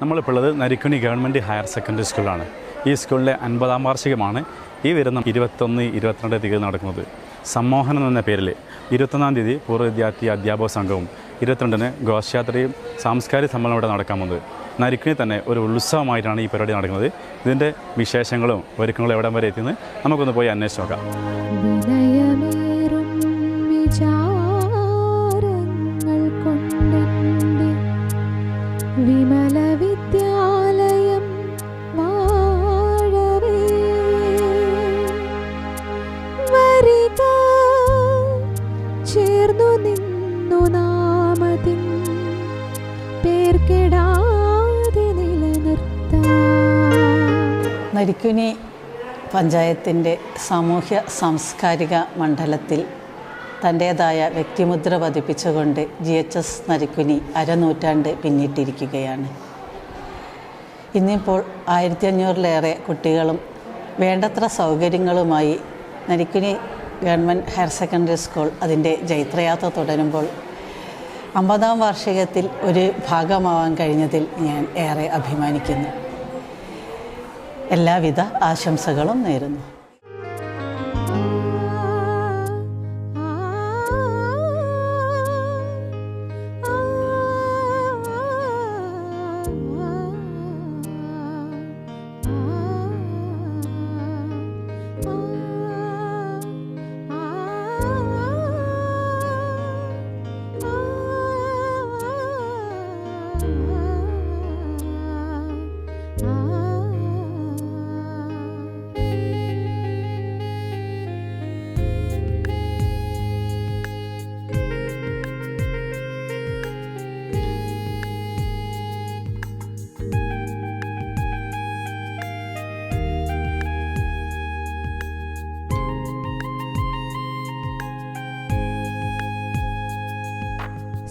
നമ്മളിപ്പോൾ ഉള്ളത് Narikkuni government higher secondary സ്കൂളിലാണ്. ഈ സ്കൂളിലെ 50-ാം വാർഷികമാണ് ഈ വരുന്ന 21-22 തീയതി നടക്കുന്നത്. സമ്മോഹനം എന്ന പേരിൽ 21-ാം തീയതി പൂർവ്വ വിദ്യാർത്ഥി അധ്യാപക സംഘവും 22-ന് ഘോഷയാത്രയും സാംസ്കാരിക സമ്മേളനം ഇവിടെ നടക്കാൻ പോകുന്നത്. നരിക്കുനി തന്നെ ഒരു ഉത്സവമായിട്ടാണ് ഈ പരിപാടി നടക്കുന്നത്. ഇതിൻ്റെ വിശേഷങ്ങളും ഒരുക്കങ്ങളും എവിടം വരെ എത്തിയെന്ന് നമുക്കൊന്ന് പോയി അന്വേഷിച്ച് നോക്കാം. വിമല വിദ്യാലയം വാഴവേ വരിക ചേർന്നു നിന്നു നാമതിൻ പേർക്കെടാതെ നിലനിർത്താം. നരിക്കുനി പഞ്ചായത്തിൻ്റെ സാമൂഹ്യ സാംസ്കാരിക മണ്ഡലത്തിൽ തൻ്റേതായ വ്യക്തിമുദ്ര പതിപ്പിച്ചുകൊണ്ട് GHS നരിക്കുനി അരനൂറ്റാണ്ട് പിന്നിട്ടിരിക്കുകയാണ്. ഇന്നിപ്പോൾ 1500-ലേറെ കുട്ടികളും വേണ്ടത്ര സൗകര്യങ്ങളുമായി Narikkuni government higher secondary school അതിൻ്റെ ജൈത്രയാത്ര തുടരുമ്പോൾ 50-ാം വാർഷികത്തിൽ ഒരു ഭാഗമാവാൻ കഴിഞ്ഞതിൽ ഞാൻ ഏറെ അഭിമാനിക്കുന്നു. എല്ലാവിധ ആശംസകളും നേരുന്നു.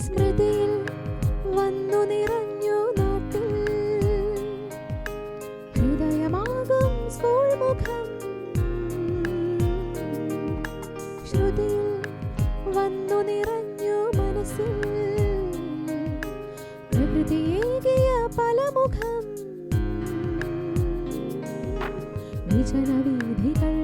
സ്മൃതിയിൽ വന്നു നിറഞ്ഞു നാട്ടിൽ ഹൃദയമാകും സ്കൂൾ മുഖം. ശ്രുതിയിൽ വന്നു നിറഞ്ഞു മനസ്സിൽ പ്രകൃതിയേകിയ പലമുഖം. വിജനവീഥികൾ